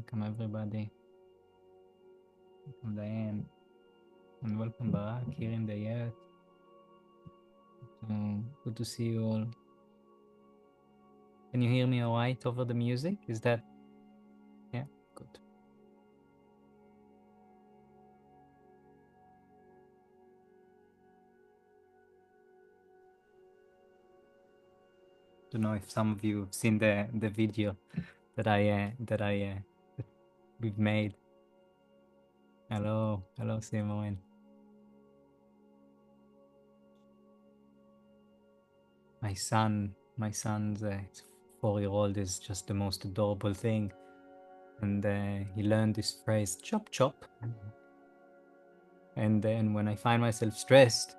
Welcome everybody. Welcome Diane. And welcome Barak here in the yet. Good to see you all. Can you hear me all right over the music? Is that... Yeah, good. Don't know if some of you have seen the video that we've made. Hello Simone. My son's 4-year-old is just the most adorable thing, and he learned this phrase chop chop. And then when I find myself stressed,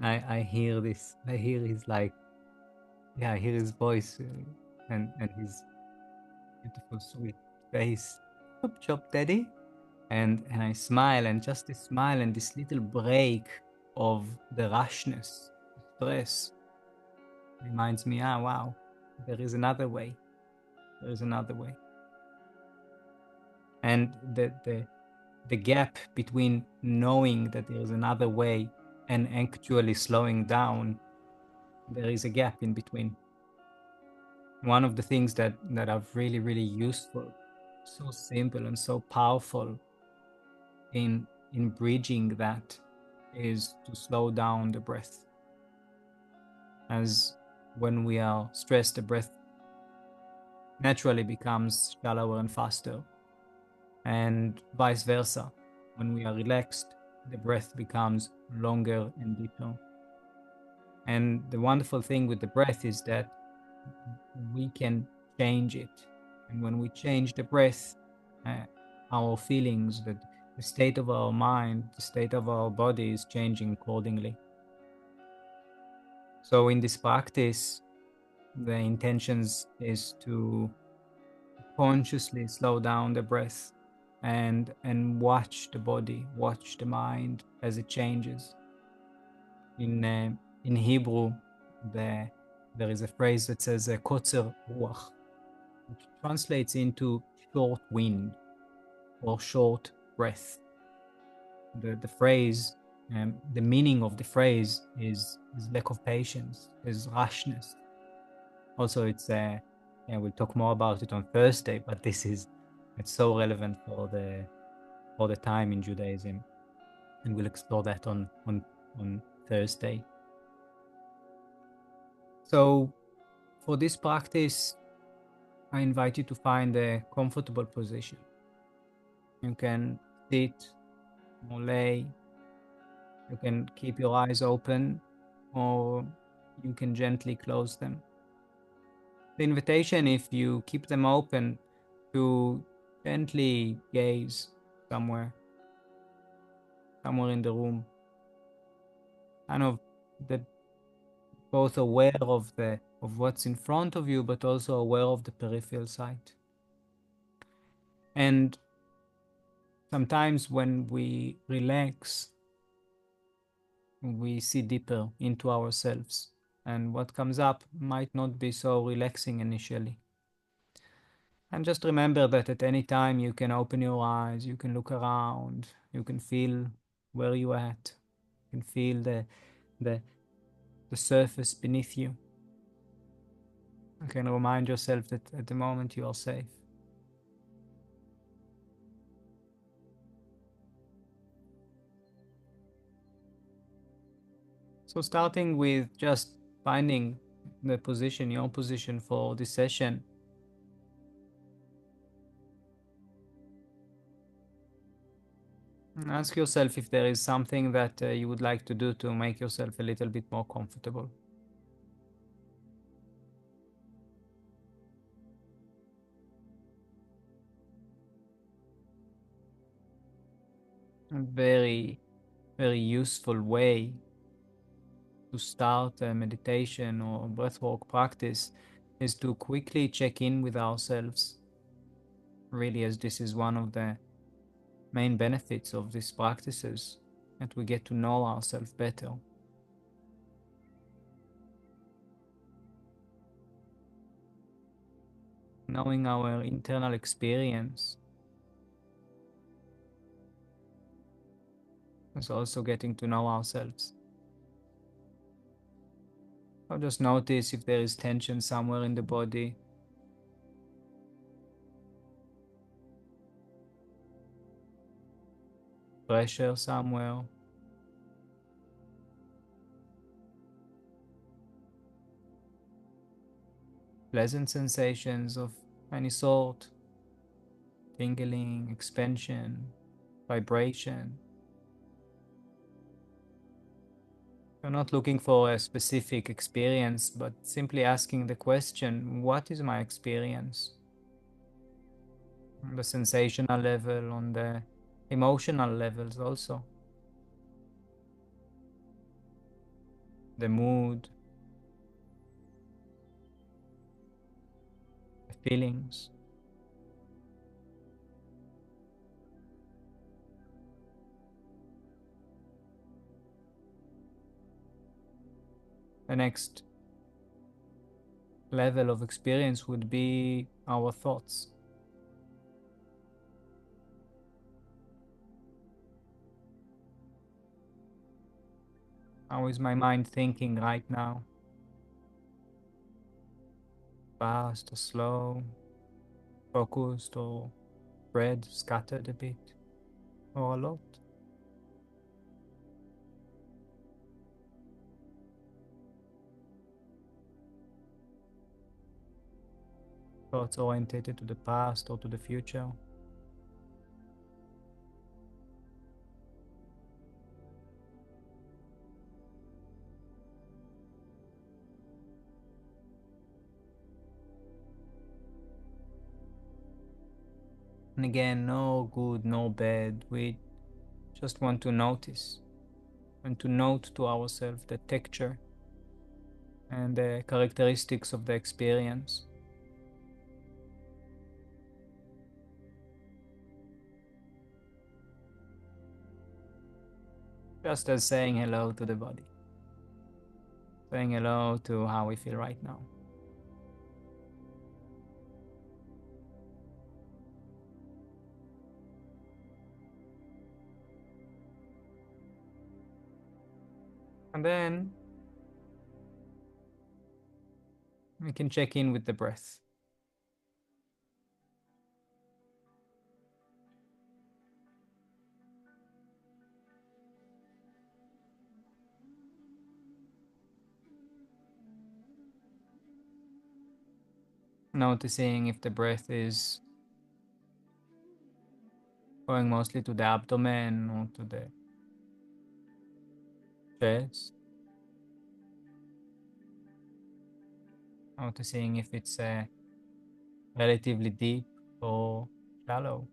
I hear this. I hear his I hear his voice and his beautiful sweet face. Chop chop, daddy. And I smile, and just this smile and this little break of the rashness, the stress, reminds me, wow, there is another way. There is another way. And the gap between knowing that there is another way and actually slowing down, there is a gap in between. One of the things that are really, really useful, so simple and so powerful in bridging that, is to slow down the breath. As when we are stressed, the breath naturally becomes shallower and faster, and vice versa. When we are relaxed, the breath becomes longer and deeper. And the wonderful thing with the breath is that we can change it. And when we change the breath, our feelings, the state of our mind, the state of our body is changing accordingly. So in this practice, the intentions is to consciously slow down the breath and watch the body, watch the mind as it changes. In Hebrew, there is a phrase that says kotzer ruach, which translates into short wind or short breath. The phrase, the meaning of the phrase is lack of patience, is rashness. Also, it's we'll talk more about it on Thursday, but it's so relevant for the time in Judaism, and we'll explore that on Thursday. So for this practice, I invite you to find a comfortable position. You can sit or lay, you can keep your eyes open, or you can gently close them. The invitation, if you keep them open, to gently gaze somewhere in the room, kind of both aware of what's in front of you, but also aware of the peripheral sight. And sometimes when we relax, we see deeper into ourselves, and what comes up might not be so relaxing initially. And just remember that at any time you can open your eyes, you can look around, you can feel where you're at, you can feel the surface beneath you. You can remind yourself that at the moment you are safe. So starting with just finding the position, your position for this session. Ask yourself if there is something that you would like to do to make yourself a little bit more comfortable. A very, very useful way to start a meditation or breathwork practice is to quickly check in with ourselves. Really, as this is one of the main benefits of these practices, that we get to know ourselves better. Knowing our internal experience is also getting to know ourselves. So just notice if there is tension somewhere in the body, pressure somewhere, pleasant sensations of any sort, tingling, expansion, vibration. You're not looking for a specific experience, but simply asking the question, what is my experience? On the sensational level, on the emotional levels also, the mood, the feelings. The next level of experience would be our thoughts. How is my mind thinking right now? Fast or slow, focused or spread, scattered a bit, or a lot? Thoughts orientated to the past or to the future? And again, no good, no bad. We just want to notice and to note to ourselves the texture and the characteristics of the experience. Just as saying hello to the body, saying hello to how we feel right now. And then we can check in with the breath. Noticing if the breath is going mostly to the abdomen or to the chest. Noticing if it's relatively deep or shallow.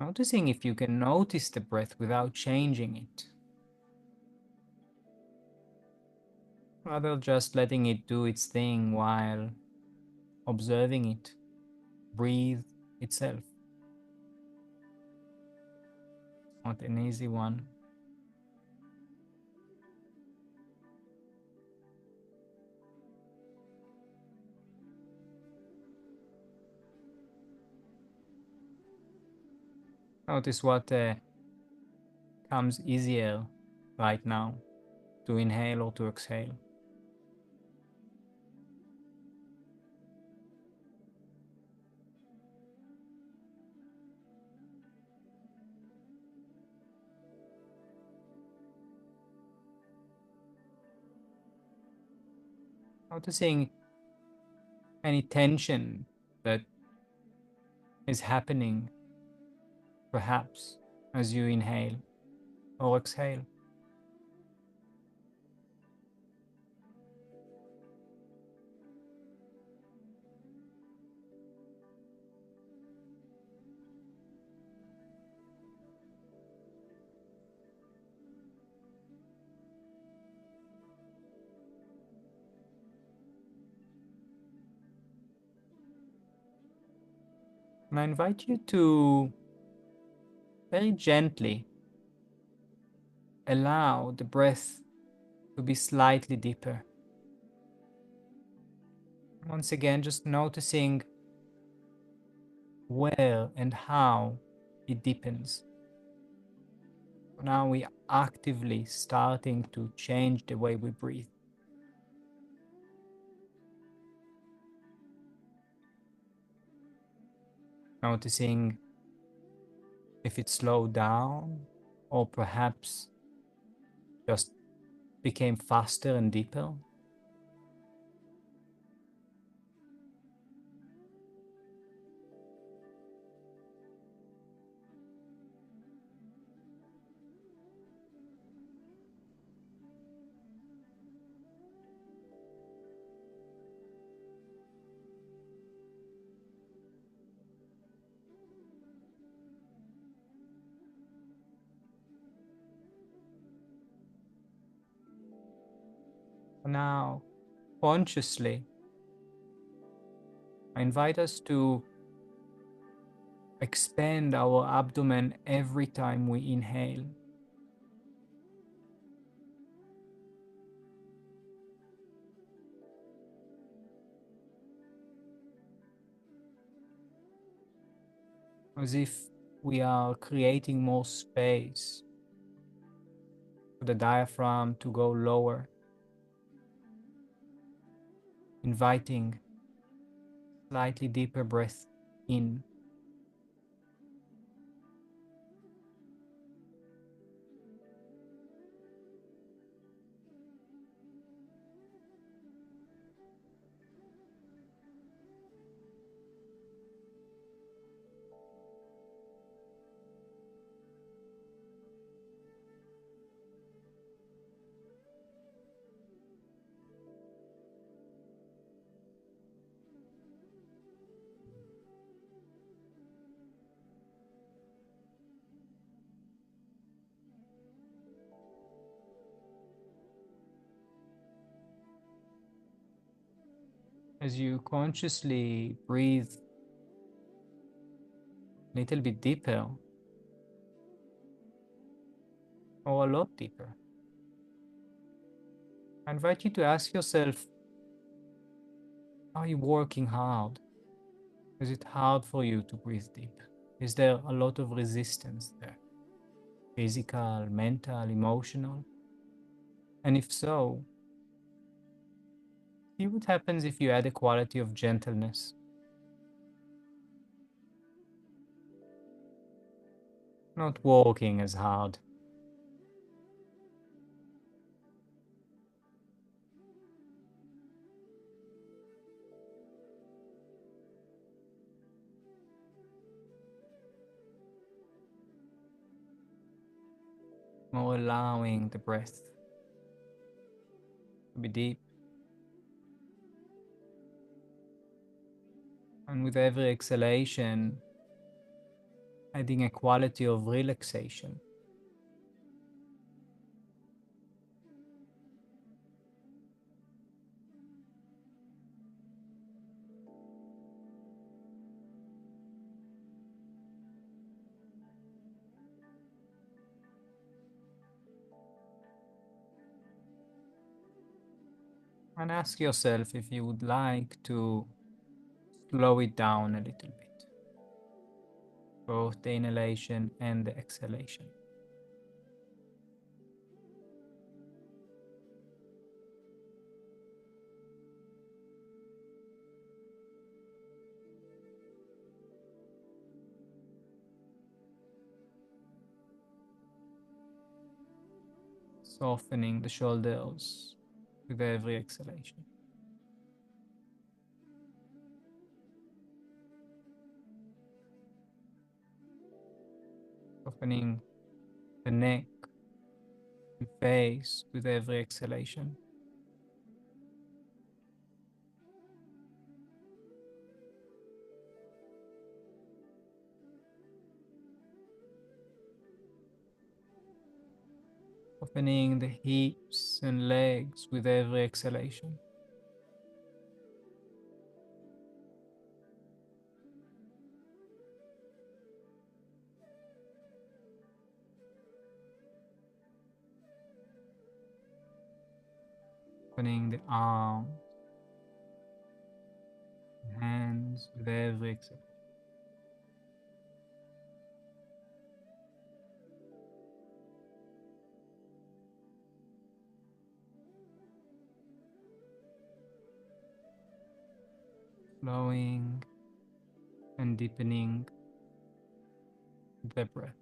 Noticing if you can notice the breath without changing it. Rather just letting it do its thing while observing it breathe itself. Not an easy one. Notice what comes easier right now, to inhale or to exhale. Noticing any tension that is happening, perhaps, as you inhale or exhale. And I invite you to very gently allow the breath to be slightly deeper. Once again, just noticing where and how it deepens. Now we are actively starting to change the way we breathe. Noticing if it slowed down or perhaps just became faster and deeper. Now, consciously, I invite us to expand our abdomen every time we inhale. As if we are creating more space for the diaphragm to go lower, inviting slightly deeper breath in. As you consciously breathe a little bit deeper or a lot deeper, I invite you to ask yourself, are you working hard? Is it hard for you to breathe deep? Is there a lot of resistance there? Physical, mental, emotional? And if so, see what happens if you add a quality of gentleness. Not working as hard. More allowing the breath to be deep. And with every exhalation, adding a quality of relaxation. And ask yourself if you would like to slow it down a little bit, both the inhalation and the exhalation. Softening the shoulders with every exhalation. Softening the neck and face with every exhalation. Opening the hips and legs with every exhalation. Opening the arms, hands with every exhalation. slowing and deepening the breath.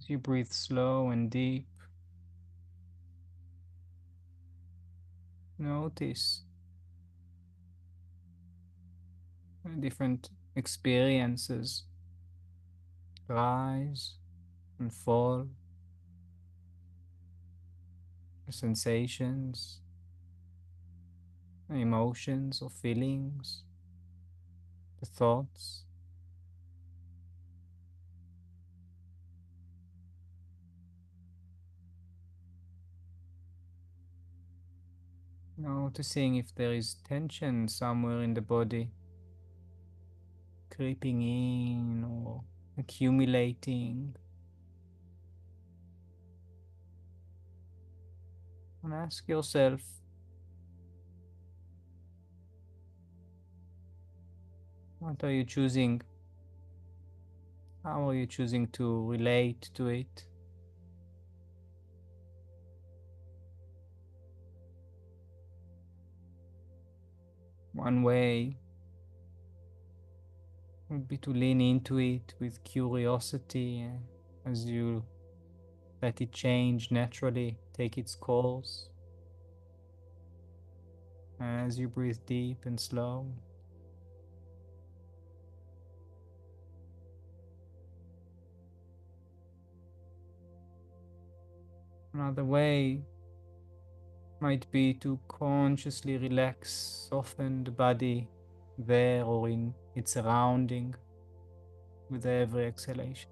As you breathe slow and deep, notice different experiences rise and fall, sensations, emotions or feelings, the thoughts. Noticing if there is tension somewhere in the body, creeping in or accumulating. And ask yourself, what are you choosing? How are you choosing to relate to it? One way would be to lean into it with curiosity as you let it change naturally, take its course as you breathe deep and slow. Another way might be to consciously relax, soften the body there or in its surrounding with every exhalation.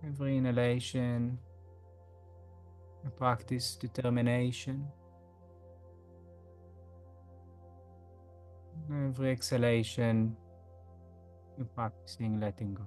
Every inhalation, you practice determination. Every exhalation, you're practicing letting go.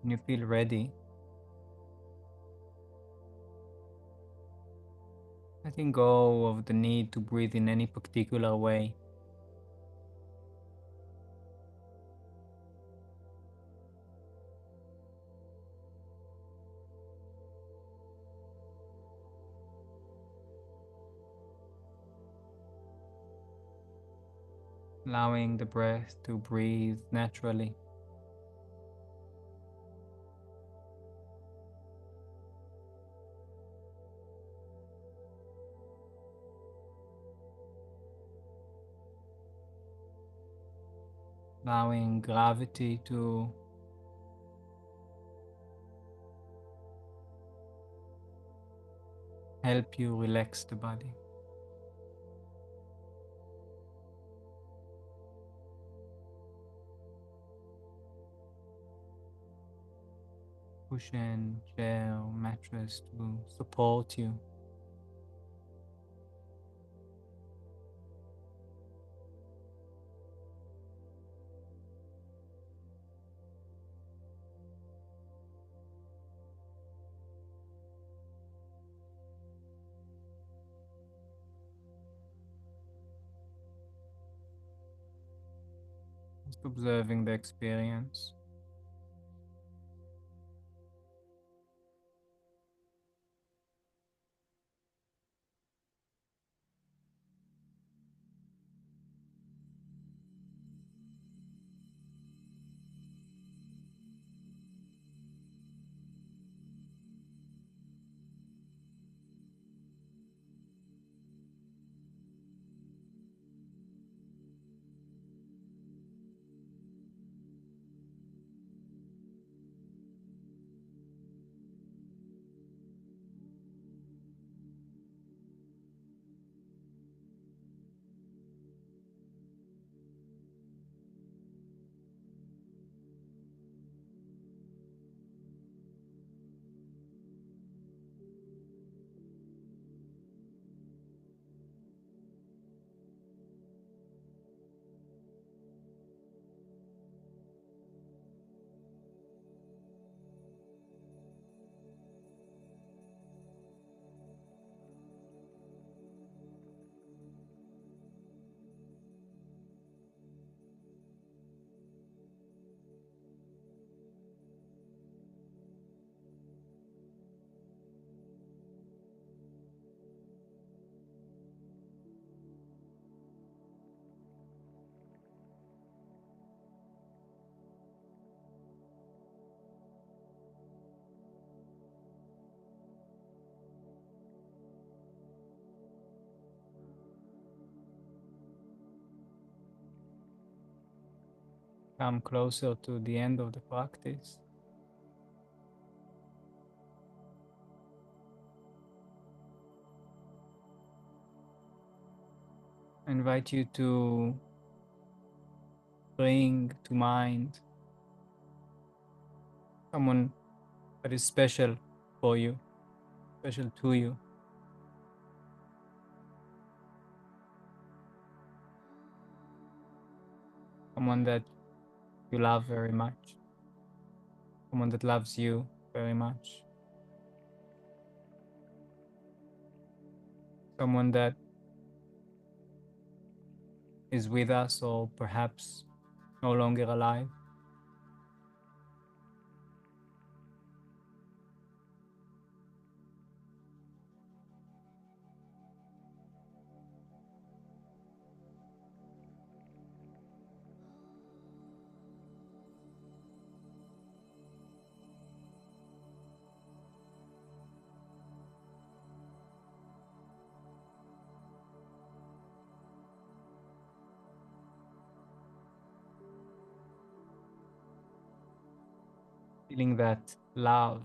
when you feel ready, letting go of the need to breathe in any particular way. Allowing the breath to breathe naturally. Allowing gravity to help you relax the body. Cushion, chair, mattress to support you. Just observing the experience. Come closer to the end of the practice. I invite you to bring to mind someone that is special for you, special to you, someone that you love very much, someone that loves you very much, someone that is with us or perhaps no longer alive. Feeling that love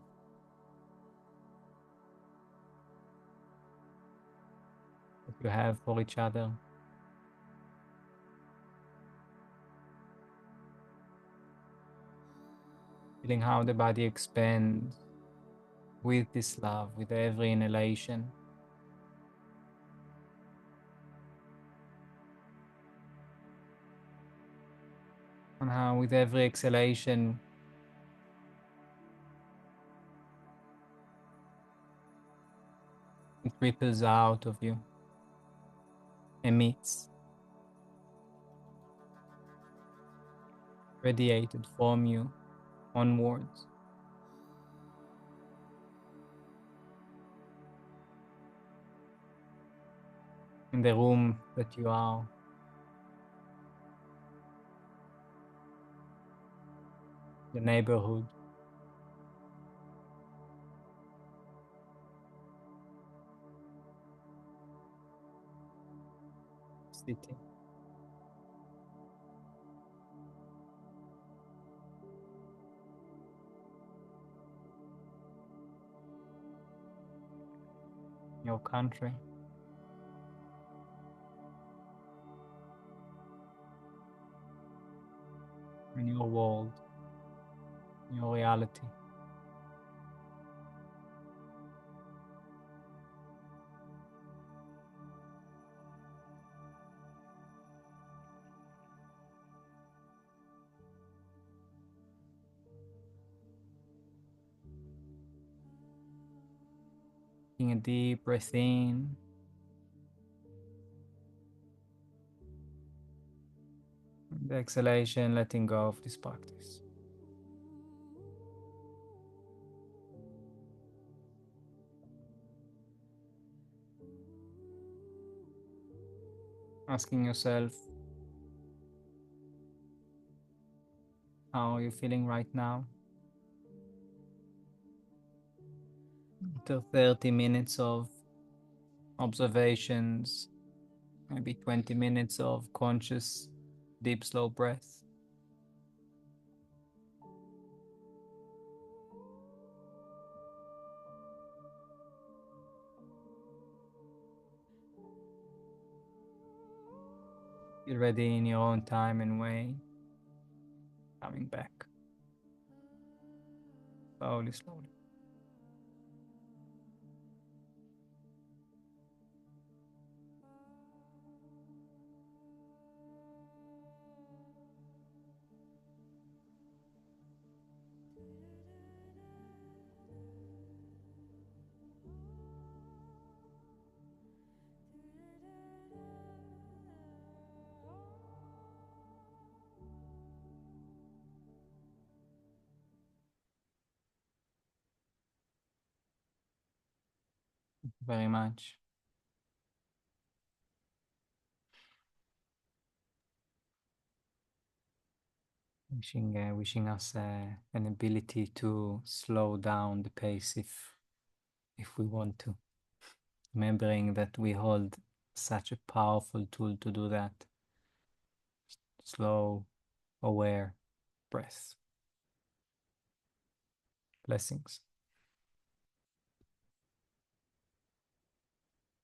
that you have for each other. Feeling how the body expands with this love, with every inhalation. And how with every exhalation, It ripples out of you, emits, radiated from you onwards. In the room that you are, the neighborhood, city, your country, in your world, your reality. Taking a deep breath in, and the exhalation, letting go of this practice. Asking yourself, how are you feeling right now? After 30 minutes of observations, maybe 20 minutes of conscious, deep, slow breath. Feel ready in your own time and way, coming back slowly, slowly. Thank you very much. Wishing us an ability to slow down the pace if we want to. Remembering that we hold such a powerful tool to do that. Slow, aware breath. Blessings.